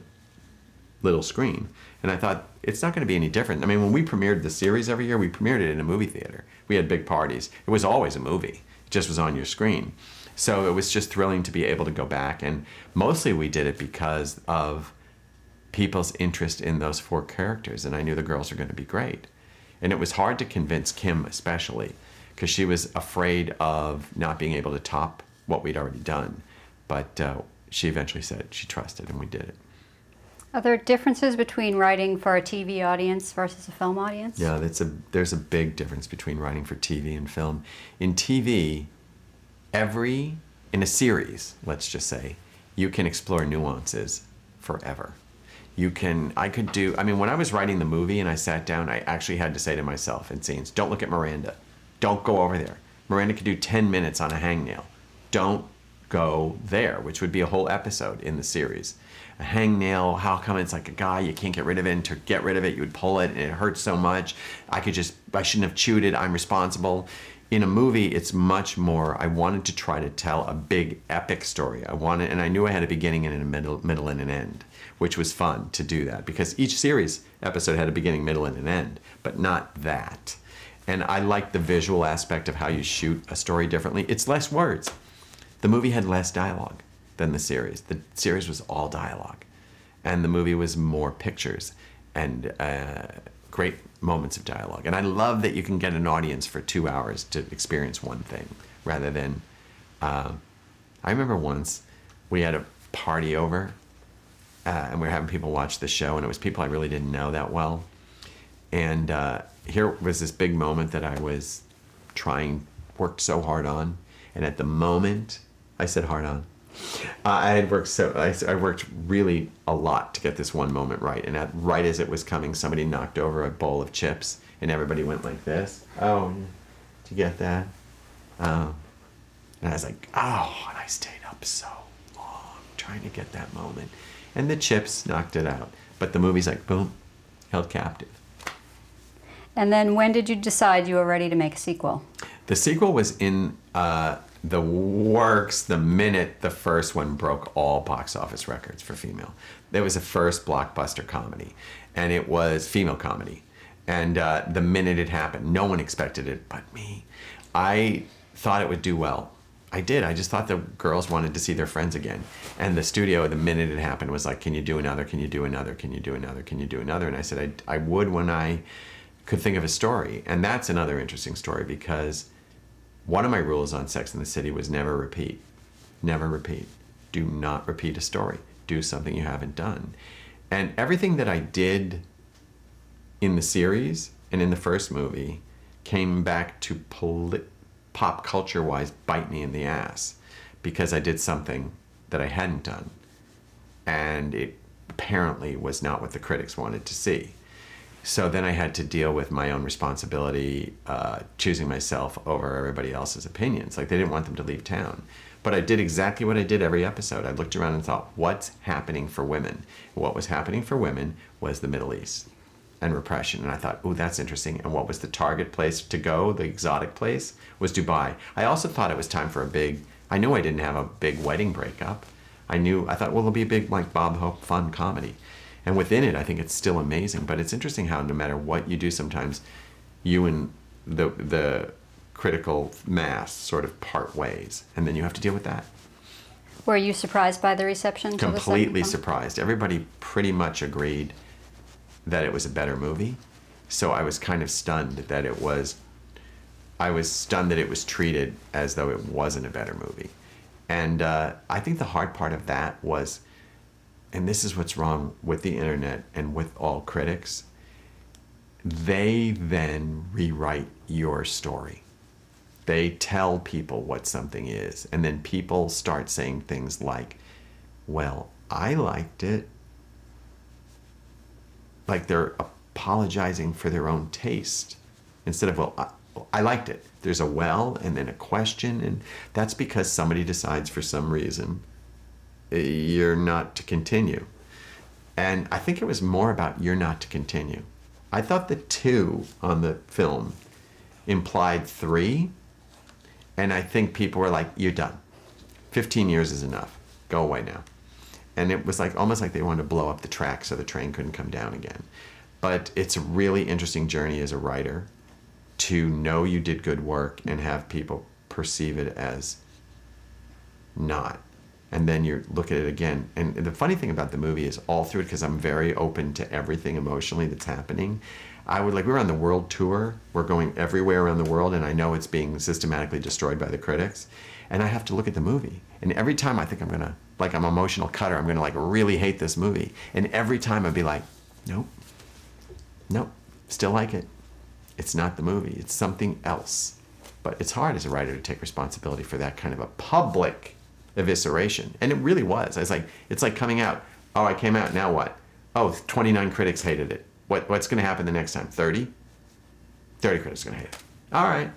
little screen. And I thought, it's not going to be any different. I mean, when we premiered the series every year, we premiered it in a movie theater. We had big parties. It was always a movie. It just was on your screen. So it was just thrilling to be able to go back. And mostly we did it because of people's interest in those 4 characters. And I knew the girls were going to be great. And it was hard to convince Kim especially, because she was afraid of not being able to top what we'd already done. But she eventually said she trusted, and we did it. Are there differences between writing for a TV audience versus a film audience? Yeah, there's a big difference between writing for TV and film. In TV, in a series, let's just say, you can explore nuances forever. I mean, when I was writing the movie and I sat down, I actually had to say to myself in scenes, don't look at Miranda. Don't go over there. Miranda could do 10 minutes on a hangnail. Don't go there, which would be a whole episode in the series. A hangnail, how come it's like a guy, you can't get rid of it, and to get rid of it, you would pull it, and it hurts so much. I shouldn't have chewed it, I'm responsible. In a movie, it's much more, I wanted to try to tell a big epic story. And I knew I had a beginning and a middle and an end, which was fun to do that, because each series episode had a beginning, middle, and an end, but not that. And I like the visual aspect of how you shoot a story differently. It's less words. The movie had less dialogue than the series. The series was all dialogue. And the movie was more pictures and great moments of dialogue. And I love that you can get an audience for 2 hours to experience one thing rather than... I remember once we had a party over and we were having people watch the show, and it was people I really didn't know that well. And here was this big moment that I was worked so hard on. And at the moment, I said hard on. I worked really a lot to get this one moment right. And right as it was coming, somebody knocked over a bowl of chips, and everybody went like this. Oh, did you get that? And I was like, oh, and I stayed up so long trying to get that moment. And the chips knocked it out. But the movie's like, boom, held captive. And then when did you decide you were ready to make a sequel? The sequel was in the works the minute the first one broke all box office records for female. It was a first blockbuster comedy, and it was female comedy. And the minute it happened, no one expected it but me. I thought it would do well. I did. I just thought the girls wanted to see their friends again. And the studio, the minute it happened, was like, can you do another? Can you do another? Can you do another? Can you do another? And I said I would when I could think of a story. And that's another interesting story, because one of my rules on Sex and the City was never repeat. Never repeat. Do not repeat a story. Do something you haven't done. And everything that I did in the series and in the first movie came back to pop culture-wise bite me in the ass, because I did something that I hadn't done. And it apparently was not what the critics wanted to see. So then I had to deal with my own responsibility, choosing myself over everybody else's opinions. Like, they didn't want them to leave town. But I did exactly what I did every episode. I looked around and thought, what's happening for women? What was happening for women was the Middle East and repression. And I thought, oh, that's interesting. And what was the target place to go, the exotic place, was Dubai. I also thought it was time for I knew I didn't have a big wedding breakup. I thought, well, it'll be a big, like, Bob Hope fun comedy. And within it, I think it's still amazing. But it's interesting how no matter what you do, sometimes you and the critical mass sort of part ways. And then you have to deal with that. Were you surprised by the reception? Completely surprised. Everybody pretty much agreed that it was a better movie. So I was kind of stunned that it was treated as though it wasn't a better movie. And I think the hard part of that was, and this is what's wrong with the internet and with all critics, they then rewrite your story. They tell people what something is, and then people start saying things like, well, I liked it. Like they're apologizing for their own taste instead of, well, I liked it. There's a well and then a question, and that's because somebody decides for some reason you're not to continue. And I think it was more about you're not to continue. I thought the 2 on the film implied 3, and I think people were like, you're done. 15 years is enough. Go away now. And it was like almost like they wanted to blow up the track so the train couldn't come down again. But it's a really interesting journey as a writer to know you did good work and have people perceive it as not. And then you look at it again. And the funny thing about the movie is all through it, because I'm very open to everything emotionally that's happening, we were on the world tour. We're going everywhere around the world, and I know it's being systematically destroyed by the critics. And I have to look at the movie. And every time I think I'm an emotional cutter, I'm gonna really hate this movie. And every time I'd be like, nope, still like it. It's not the movie, it's something else. But it's hard as a writer to take responsibility for that kind of a public evisceration. And it really was. It's like coming out. Oh, I came out, now what? Oh, 29 critics hated it. What's gonna happen the next time? 30? 30 critics are gonna hate it. All right.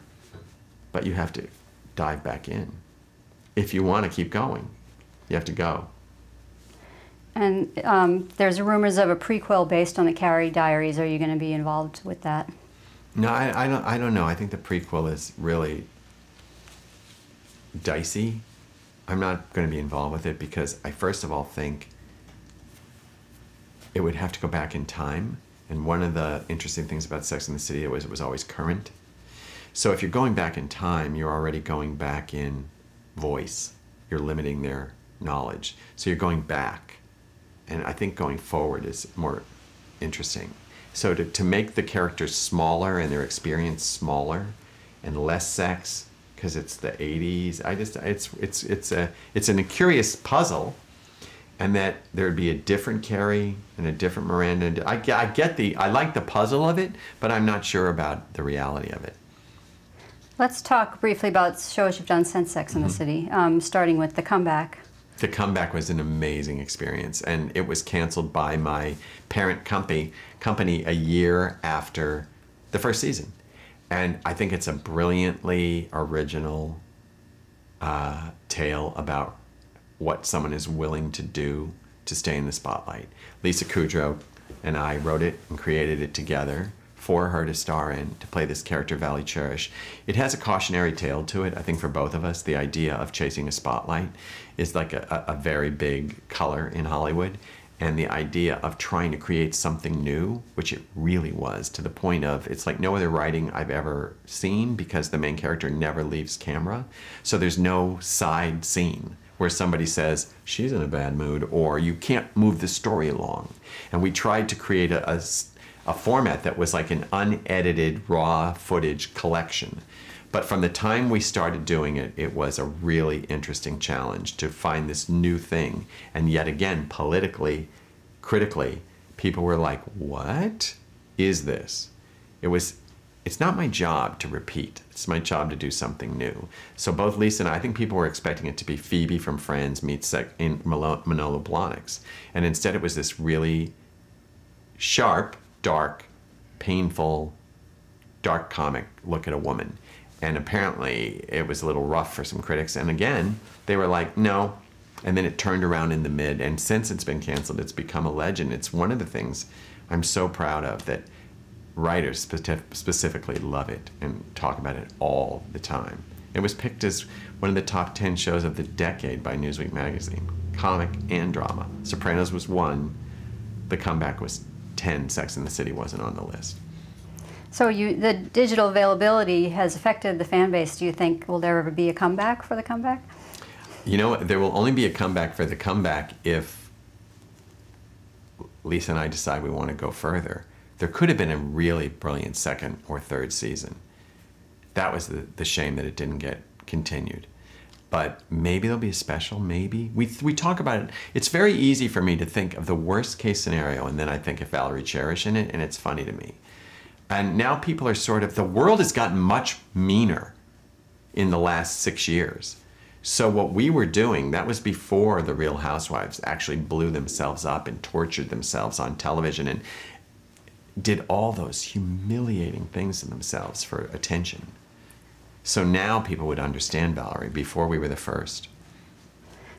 But you have to dive back in. If you want to keep going, you have to go. And there's rumors of a prequel based on the Carrie Diaries. Are you going to be involved with that? No, I don't know. I think the prequel is really dicey. I'm not going to be involved with it because I first of all think it would have to go back in time. And one of the interesting things about Sex and the City was it was always current. So if you're going back in time, you're already going back in voice. You're limiting their knowledge. So you're going back. And I think going forward is more interesting. So to make the characters smaller and their experience smaller and less sex, because it's the 80s, it's a curious puzzle. And that there'd be a different Carrie and a different Miranda. I like the puzzle of it, but I'm not sure about the reality of it. Let's talk briefly about shows you've done since Sex and the City, starting with The Comeback. The Comeback was an amazing experience, and it was canceled by my parent company a year after the first season. And I think it's a brilliantly original tale about what someone is willing to do to stay in the spotlight. Lisa Kudrow and I wrote it and created it together for her to star in, to play this character, Valley Cherish. It has a cautionary tale to it, I think, for both of us. The idea of chasing a spotlight is like a very big color in Hollywood. And the idea of trying to create something new, which it really was, to the point of, it's like no other writing I've ever seen because the main character never leaves camera. So there's no side scene where somebody says, she's in a bad mood, or you can't move the story along. And we tried to create a format that was like an unedited raw footage collection. But from the time we started doing it, it was a really interesting challenge to find this new thing. And yet again, politically, critically, people were like, what is this? It's not my job to repeat. It's my job to do something new. So both Lisa and I think people were expecting it to be Phoebe from Friends meets Manolo Blahniks. And instead it was this really sharp, dark, painful, dark comic look at a woman. And apparently it was a little rough for some critics. And again, they were like, no. And then it turned around in the mid. And since it's been canceled, it's become a legend. It's one of the things I'm so proud of, that writers specifically love it and talk about it all the time. It was picked as one of the top 10 shows of the decade by Newsweek magazine, comic and drama. Sopranos was 1, The Comeback was 10, Sex and the City wasn't on the list. So the digital availability has affected the fan base. Do you think, will there ever be a comeback for The Comeback? You know, there will only be a comeback for The Comeback if Lisa and I decide we want to go further. There could have been a really brilliant second or third season. That was the shame that it didn't get continued. But maybe there'll be a special, maybe. We talk about it. It's very easy for me to think of the worst case scenario, and then I think of Valerie Cherish in it, and it's funny to me. And now people are sort of, the world has gotten much meaner in the last 6 years. So what we were doing, that was before the Real Housewives actually blew themselves up and tortured themselves on television and did all those humiliating things to themselves for attention. So now people would understand Valerie. Before we were the first.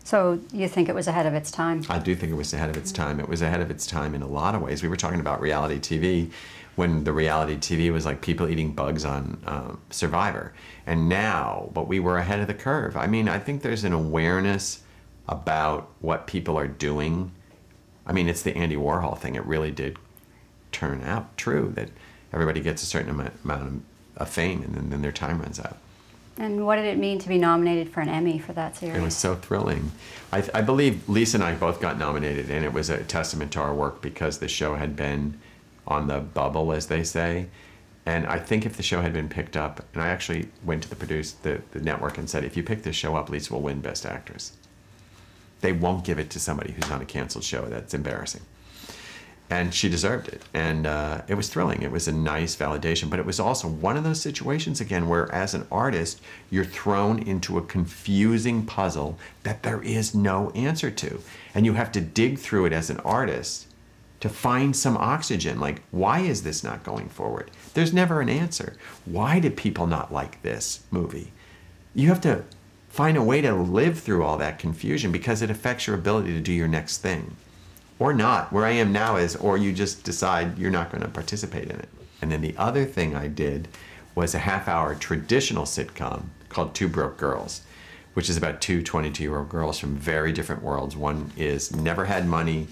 So you think it was ahead of its time? I do think it was ahead of its time. It was ahead of its time in a lot of ways. We were talking about reality TV when the reality TV was like people eating bugs on Survivor. And now, but we were ahead of the curve. I mean, I think there's an awareness about what people are doing. I mean, it's the Andy Warhol thing. It really did turn out true that everybody gets a certain amount of fame and then their time runs out. And what did it mean to be nominated for an Emmy for that series? It was so thrilling. I believe Lisa and I both got nominated, and it was a testament to our work because the show had been on the bubble, as they say. And I think if the show had been picked up, and I actually went to the network and said, if you pick this show up, Lisa will win Best Actress. They won't give it to somebody who's on a canceled show. That's embarrassing. And she deserved it. And it was thrilling. It was a nice validation. But it was also one of those situations, again, where as an artist, you're thrown into a confusing puzzle that there is no answer to. And you have to dig through it as an artist to find some oxygen. Like, why is this not going forward? There's never an answer. Why did people not like this movie? You have to find a way to live through all that confusion because it affects your ability to do your next thing. Or not. Where I am now is, or you just decide you're not going to participate in it. And then the other thing I did was a half-hour traditional sitcom called Two Broke Girls, which is about two 22-year-old girls from very different worlds. One is never had money,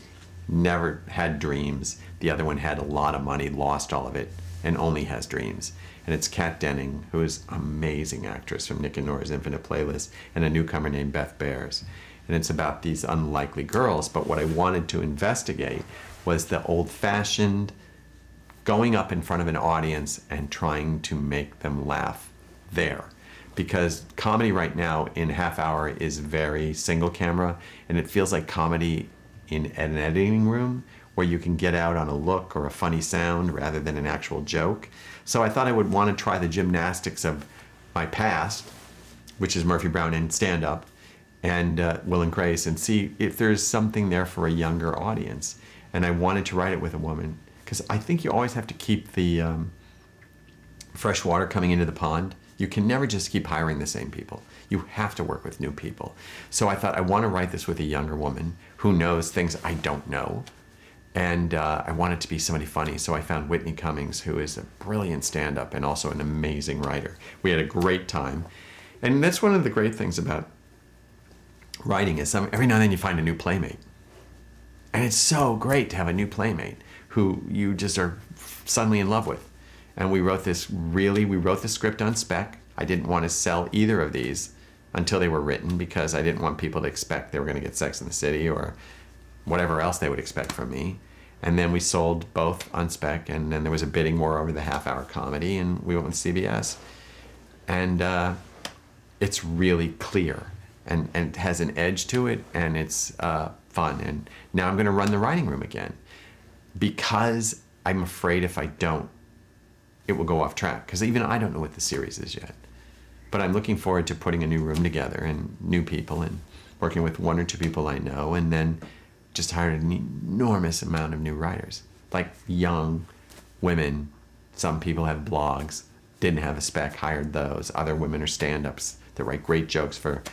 never had dreams. The other one had a lot of money, lost all of it, and only has dreams. And it's Kat Denning, who is an amazing actress from Nick and Nora's Infinite Playlist, and a newcomer named Beth Bears. And it's about these unlikely girls, but what I wanted to investigate was the old-fashioned going up in front of an audience and trying to make them laugh there. Because comedy right now in half hour is very single camera, and it feels like comedy in an editing room where you can get out on a look or a funny sound rather than an actual joke. So I thought I would want to try the gymnastics of my past, which is Murphy Brown and stand-up, and Will and Grace, and see if there's something there for a younger audience. And I wanted to write it with a woman, because I think you always have to keep the fresh water coming into the pond. You can never just keep hiring the same people. You have to work with new people. So I thought I want to write this with a younger woman who knows things I don't know. And I want it to be somebody funny. So I found Whitney Cummings, who is a brilliant stand-up and also an amazing writer. We had a great time. And that's one of the great things about writing is every now and then you find a new playmate. And it's so great to have a new playmate who you just are suddenly in love with. And we wrote the script on spec. I didn't want to sell either of these until they were written because I didn't want people to expect they were going to get Sex in the City or whatever else they would expect from me. And then we sold both on spec, and then there was a bidding war over the half-hour comedy, and we went with CBS. And it's really clear, and it has an edge to it, and it's fun. And now I'm going to run the writing room again because I'm afraid if I don't, it will go off track, because even I don't know what the series is yet. But I'm looking forward to putting a new room together and new people and working with one or two people I know, and then just hired an enormous amount of new writers, like young women. Some people have blogs, didn't have a spec, hired those. Other women are stand-ups that write great jokes for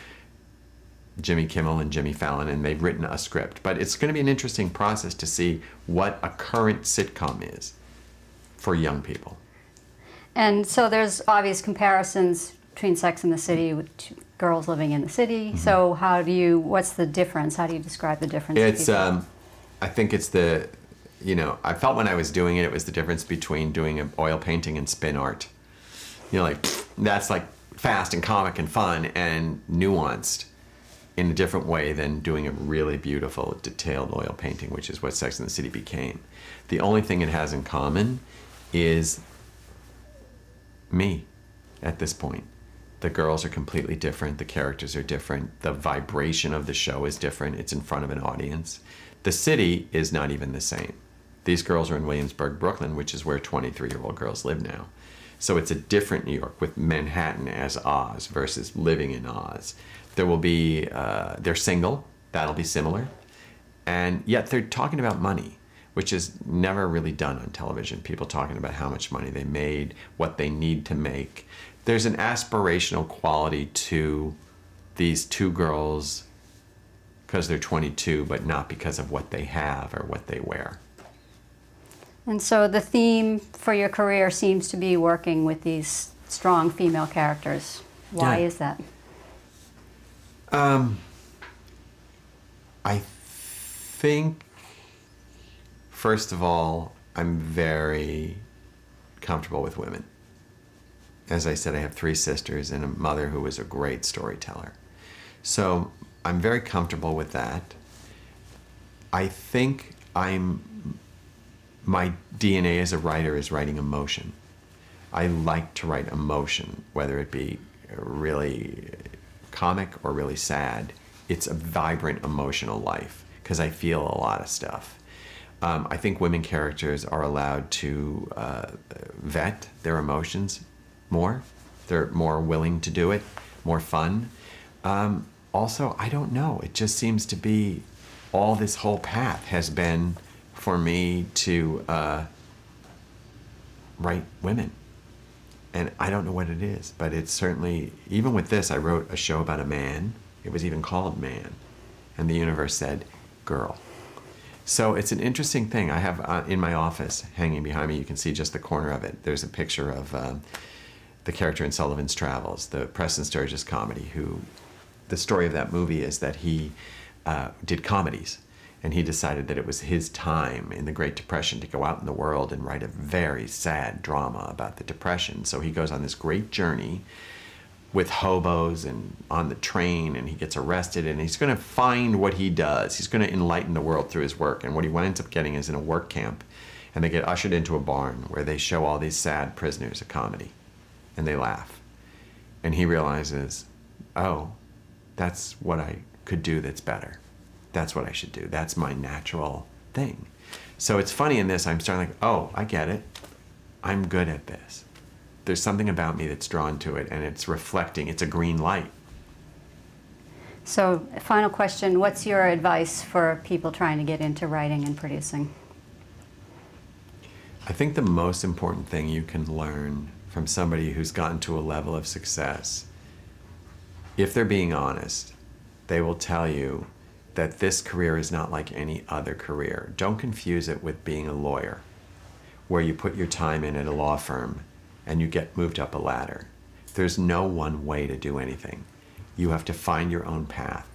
Jimmy Kimmel and Jimmy Fallon, and they've written a script. But it's going to be an interesting process to see what a current sitcom is for young people. And so there's obvious comparisons between Sex and the City with girls living in the city. Mm-hmm. So what's the difference? How do you describe the difference? It's, I think it's I felt when I was doing it, it was the difference between doing an oil painting and spin art. That's like fast and comic and fun and nuanced in a different way than doing a really beautiful, detailed oil painting, which is what Sex and the City became. The only thing it has in common is me at this point. The girls are completely different. The characters are different. The vibration of the show is different. It's in front of an audience. The city is not even the same. These girls are in Williamsburg, Brooklyn, which is where 23-year-old girls live now. So it's a different New York with Manhattan as Oz versus living in Oz. There will be, they're single. That'll be similar. And yet they're talking about money, which is never really done on television. People talking about how much money they made, what they need to make. There's an aspirational quality to these two girls because they're 22, but not because of what they have or what they wear. And so the theme for your career seems to be working with these strong female characters. Why is that? I think, first of all, I'm very comfortable with women. As I said, I have 3 sisters and a mother who was a great storyteller. So I'm very comfortable with that. I think my DNA as a writer is writing emotion. I like to write emotion, whether it be really comic or really sad. It's a vibrant emotional life because I feel a lot of stuff. I think women characters are allowed to vet their emotions more. They're more willing to do it, more fun. Also, I don't know, it just seems to be all this whole path has been for me to write women. And I don't know what it is, but it's certainly, even with this, I wrote a show about a man. It was even called Man. And the universe said, girl. So it's an interesting thing. I have in my office, hanging behind me, you can see just the corner of it. There's a picture of the character in Sullivan's Travels, the Preston Sturges comedy, who, the story of that movie is that he did comedies. And he decided that it was his time in the Great Depression to go out in the world and write a very sad drama about the Depression. So he goes on this great journey with hobos and on the train, and he gets arrested, and he's going to find what he does. He's going to enlighten the world through his work. And what he winds up getting is in a work camp, and they get ushered into a barn where they show all these sad prisoners a comedy, and they laugh. And he realizes, oh, that's what I could do that's better. That's what I should do. That's my natural thing. So it's funny in this, I'm starting like, oh, I get it. I'm good at this. There's something about me that's drawn to it, and it's reflecting. It's a green light. So, final question, what's your advice for people trying to get into writing and producing? I think the most important thing you can learn from somebody who's gotten to a level of success, if they're being honest, they will tell you that this career is not like any other career. Don't confuse it with being a lawyer, where you put your time in at a law firm and you get moved up a ladder. There's no one way to do anything. You have to find your own path.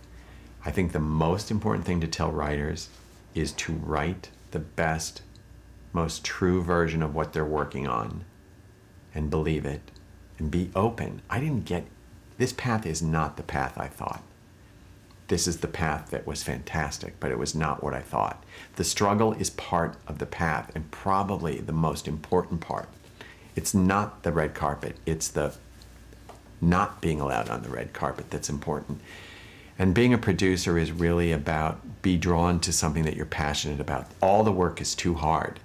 I think the most important thing to tell writers is to write the best, most true version of what they're working on and believe it and be open. This path is not the path I thought. This is the path that was fantastic, but it was not what I thought. The struggle is part of the path, and probably the most important part. It's not the red carpet, it's the not being allowed on the red carpet that's important. And being a producer is really about be drawn to something that you're passionate about. All the work is too hard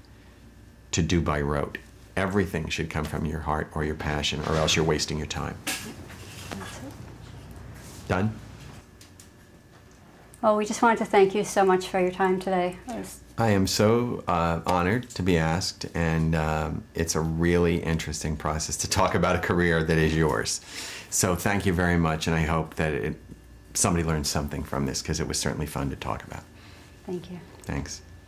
to do by rote. Everything should come from your heart or your passion, or else you're wasting your time. Done? Well, we just wanted to thank you so much for your time today. I am so honored to be asked, and it's a really interesting process to talk about a career that is yours. So thank you very much, and I hope that somebody learned something from this, because it was certainly fun to talk about. Thank you. Thanks.